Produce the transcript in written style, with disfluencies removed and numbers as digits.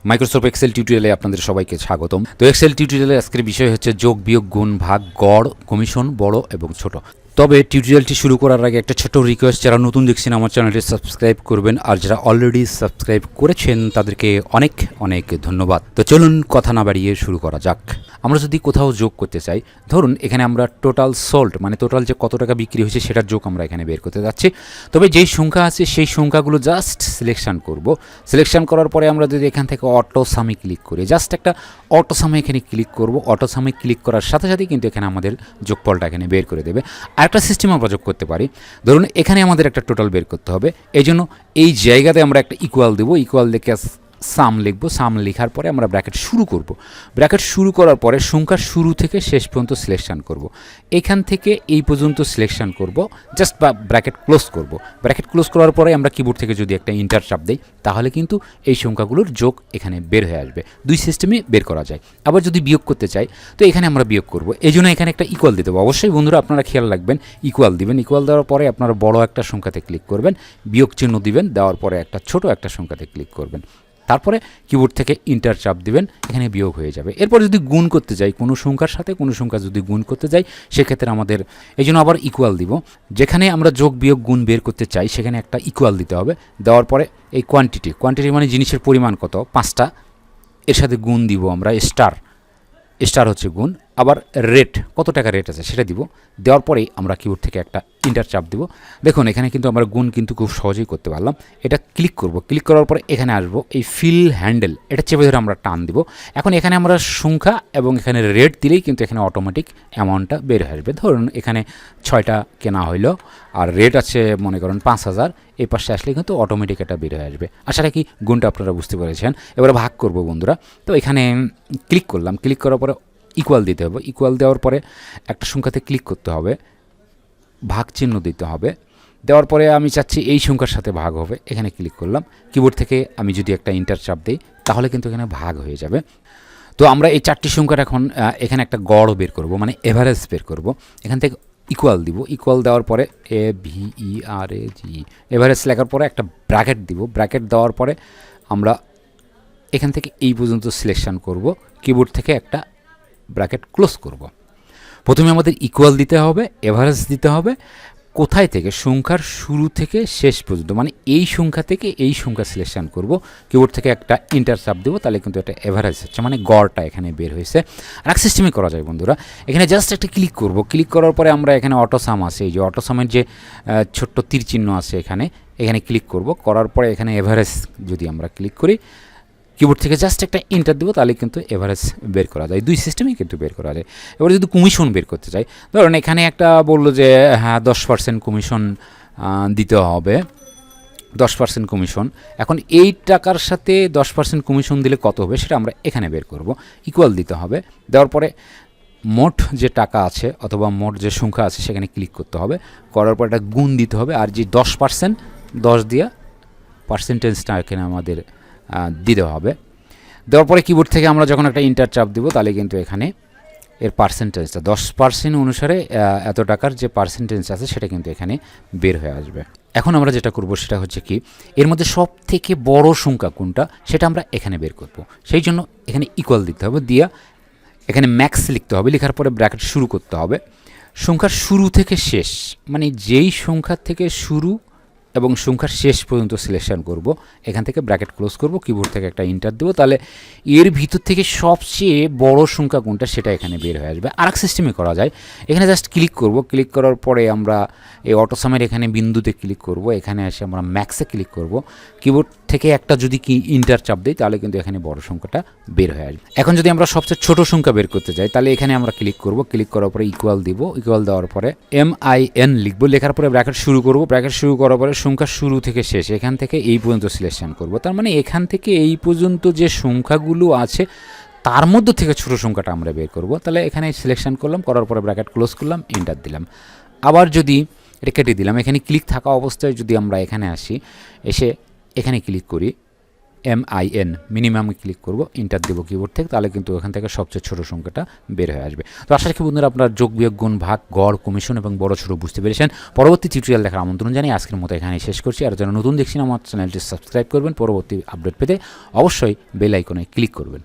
Microsoft Excel টিউটোরিয়ালে আপনাদের সবাইকে স্বাগতম। তো এক্সেল টিউটোরিয়ালের আজকের বিষয় হচ্ছে যোগ বিয়োগ গুণ ভাগ গড় কমিশন বড় এবং ছোট। তবে টিউটোরিয়ালটি শুরু করার আগে একটা ছোট রিকোয়েস্ট, যারা নতুন দেখছেন আমার চ্যানেলটি সাবস্ক্রাইব করবেন, আর যারা অলরেডি সাবস্ক্রাইব করেছেন তাদেরকে অনেক অনেক ধন্যবাদ। তো চলুন কথা না বাড়িয়ে শুরু করা যাক। আমরা যদি কোথাও যোগ করতে চাই, ধরুন এখানে আমরা টোটাল সোল্ড মানে টোটাল যে কত টাকা বিক্রি হয়েছে সেটার যোগ আমরা এখানে বের করতে যাচ্ছি। তবে যেই সংখ্যা আছে সেই সংখ্যাগুলো জাস্ট সিলেকশন করব। সিলেকশন করার পরে আমরা যদি এখান থেকে অটো সামে ক্লিক করি, জাস্ট একটা অটো সামে এখানে ক্লিক করব। অটো সামে ক্লিক করার সাথে সাথে কিন্তু এখানে আমাদের যোগফলটা এখানে বের করে দেবে। আরেকটা সিস্টেম আমরা যোগ করতে পারি, ধরুন এখানে আমাদের একটা টোটাল বের করতে হবে, এই জন্য এই জায়গাতে আমরা একটা ইকুয়াল দেবো। ইকুয়াল দেখে সাম লিখব। সাম লেখার পরে আমরা ব্র্যাকেট শুরু করব। ব্র্যাকেট শুরু করার পরে সংখ্যার শুরু থেকে শেষ পর্যন্ত সিলেকশন করব। এখান থেকে এই পর্যন্ত সিলেকশন করব, জাস্ট বা ব্র্যাকেট ক্লোজ করব। ব্র্যাকেট ক্লোজ করার পরে আমরা কিবোর্ড থেকে যদি একটা ইন্টার চাপ দেই, তাহলে কিন্তু এই সংখ্যাগুলোর যোগ এখানে বের হয়ে আসবে। দুই সিস্টেমে বের করা যায়। আবার যদি বিয়োগ করতে চাই, তো এখানে আমরা বিয়োগ করব। এই জন্য এখানে একটা ইকুয়াল দিতে হবে। অবশ্যই বন্ধুরা আপনারা খেয়াল রাখবেন, ইকুয়াল দিবেন। ইকুয়াল দেওয়ার পরে আপনারা বড় একটা সংখ্যাতে ক্লিক করবেন, বিয়োগ চিহ্ন দিবেন, দেওয়ার পরে একটা ছোট একটা সংখ্যাতে ক্লিক করবেন। তারপরে কিবোর্ড থেকে ইন্টার চাপ দিবেন, এখানে বিয়োগ হয়ে যাবে। এরপর যদি গুণ করতে যাই, কোনো সংখ্যার সাথে কোনো সংখ্যা যদি গুণ করতে যাই, সেক্ষেত্রে আমাদের এই জন্য আবার ইকুয়াল দিব। যেখানে আমরা যোগ বিয়োগ গুণ বের করতে চাই সেখানে একটা ইকুয়াল দিতে হবে। দেওয়ার পরে এই কোয়ান্টিটি মানে জিনিসের পরিমাণ কত, 5টা, এর সাথে গুণ দিব আমরা স্টার হচ্ছে গুণ। আবার রেট, কত টাকা রেট আছে সেটা দিব। দেওয়ার পরেই আমরা কিবোর্ড থেকে একটা ইন্টার চাপ দেবো। দেখুন এখানে কিন্তু আমরা গুণ কিন্তু খুব সহজেই করতে পারলাম। এটা ক্লিক করব। ক্লিক করার পরে এখানে আসবো, এই ফিল হ্যান্ডেল এটা চেপে ধরে আমরা টান দিব। এখন এখানে আমরা সংখ্যা এবং এখানে রেট দিলেই কিন্তু এখানে অটোমেটিক অ্যামাউন্টটা বের হয়ে আসবে। ধরুন এখানে 6টা কেনা হইলো আর রেট আছে মনে করেন 5,000, এই পাশে আসলে কিন্তু অটোমেটিক এটা বের হয়ে আসবে। আশা রাখি গুণটা আপনারা বুঝতে পেরেছেন। এবারে ভাগ করব বন্ধুরা। তো এখানে ক্লিক করলাম। ক্লিক করার পরে ইকুয়াল দিতে হবে। ইকুয়াল দেওয়ার পরে একটা সংখ্যাতে ক্লিক করতে হবে, ভাগ চিহ্ন দিতে হবে। দেওয়ার পরে আমি চাচ্ছি এই সংখ্যার সাথে ভাগ হবে, এখানে ক্লিক করলাম। কিবোর্ড থেকে আমি যদি একটা ইন্টার চাপ দিই, তাহলে কিন্তু এখানে ভাগ হয়ে যাবে। তো আমরা এই 4টি সংখ্যার এখন এখানে একটা গড় বের করব, মানে এভারেজ বের করব। এখান থেকে ইকুয়াল দিব। ইকুয়াল দেওয়ার পরে AVERAGE এভারেজ লেখার পরে একটা ব্র্যাকেট দিব। ব্র্যাকেট দেওয়ার পরে আমরা এখান থেকে এই পর্যন্ত সিলেকশন করব। কিবোর্ড থেকে একটা ব্র্যাকেট ক্লোজ করব। প্রথমে আমাদের ইকুয়াল দিতে হবে, এভারেজ দিতে হবে। কোথায় থেকে, সংখ্যার শুরু থেকে শেষ পর্যন্ত, মানে এই সংখ্যা থেকে এই সংখ্যা সিলেকশন করব। কিবোর্ড থেকে একটা ইন্টার চাপ দেবো, তাহলে কিন্তু একটা এভারেজ হচ্ছে, মানে গড়টা এখানে বের হয়েছে। আর এক সিস্টেমে করা যায় বন্ধুরা, এখানে জাস্ট একটা ক্লিক করব। ক্লিক করার পরে আমরা এখানে অটো সাম আছে, এই যে অটো সামের যে ছোট্ট তীর চিহ্ন আছে এখানে ক্লিক করব। করার পরে এখানে এভারেজ যদি আমরা ক্লিক করি, কিবোর্ড থেকে জাস্ট একটা ইন্টার দেবো, তাহলে কিন্তু এভারেজ বের করা যায়। দুই সিস্টেমেই কিন্তু বের করা যায়। এবার যদি কমিশন বের করতে চাই, ধরুন এখানে একটা বললো যে হ্যাঁ 10% কমিশন দিতে হবে, 10% কমিশন। এখন এই টাকার সাথে 10% কমিশন দিলে কত হবে সেটা আমরা এখানে বের করব। ইকুয়াল দিতে হবে। দেওয়ার পরে মোট যে টাকা আছে অথবা মোট যে সংখ্যা আছে সেখানে ক্লিক করতে হবে। করার পর একটা গুণ দিতে হবে, আর যে 10% 10 দিয়ে পার্সেন্টেজটা এখানে আমাদের দিতে হবে। দেওয়ার পরে কিবোর্ড থেকে আমরা যখন একটা ইন্টার চাপ দিব, তাহলে কিন্তু এখানে এর পার্সেন্টেজটা 10% অনুসারে এত টাকার যে পার্সেন্টেজ আছে সেটা কিন্তু এখানে বের হয়ে আসবে। এখন আমরা যেটা করব সেটা হচ্ছে কি, এর মধ্যে সব থেকে বড় সংখ্যা কোনটা সেটা আমরা এখানে বের করব। সেই জন্য এখানে ইকুয়াল দিতে হবে, দিয়া এখানে ম্যাক্স লিখতে হবে। লেখার পরে ব্র্যাকেট শুরু করতে হবে। সংখ্যার শুরু থেকে শেষ, মানে যেই সংখ্যা থেকে শুরু এবং সংখ্যার শেষ পর্যন্ত সিলেকশন করব। এখান থেকে ব্র্যাকেট ক্লোজ করব। কিবোর্ড থেকে একটা ইন্টার দেবো, তাহলে এর ভিতর থেকে সবচেয়ে বড় সংখ্যা কোনটা সেটা এখানে বের হয়ে আসবে। আর এক সিস্টেমে করা যায়, এখানে জাস্ট ক্লিক করব। ক্লিক করার পরে আমরা এই অটোসামের এখানে বিন্দুতে ক্লিক করব। এখানে এসে আমরা ম্যাক্সে ক্লিক করব। কিবোর্ড থেকে একটা যদি ইন্টার চাপ দিই, তাহলে কিন্তু এখানে বড় সংখ্যাটা বের হয়ে আসবে। এখন যদি আমরা সবচেয়ে ছোট সংখ্যা বের করতে যাই, তাহলে এখানে আমরা ক্লিক করব। ক্লিক করার পরে ইকুয়াল দিব। ইকুয়াল দেওয়ার পরে MIN লিখব। লেখার পরে ব্র্যাকেট শুরু করব। ব্র্যাকেট শুরু করার পরে সংখ্যা শুরু থেকে শেষ, এখান থেকে এই পর্যন্ত সিলেকশন করব। তার মানে এখান থেকে এই পর্যন্ত যে সংখ্যাগুলো আছে তার মধ্য থেকে ছোট সংখ্যাটা আমরা বের করব। তাহলে এখানে সিলেকশন করলাম, করার পরে ব্র্যাকেট ক্লোজ করলাম, এন্টার দিলাম। আবার যদি এটা কেটে দিলাম, এখানে ক্লিক থাকা অবস্থায় যদি আমরা এখানে আসি, এসে এখানে ক্লিক করি, MIN মিনিমামে ক্লিক করব, ইন্টার দেবো কিবোর্ড থেকে, তাহলে কিন্তু এখান থেকে সবচেয়ে ছোটো সংখ্যাটা বের হয়ে আসবে। তো আশা রাখি বন্ধুরা আপনারা যোগ বিয়োগ গুণ ভাগ গড় কমিশন এবং বড় ছোটো বুঝতে পেরেছেন। পরবর্তী টিউটোরিয়াল দেখার আমন্ত্রণ জানিয়ে আজকের মতো এখানেই শেষ করছি। আর যারা নতুন দেখছেন আমার চ্যানেলটি সাবস্ক্রাইব করবেন, পরবর্তী আপডেট পেতে অবশ্যই বেল আইকনে ক্লিক করবেন।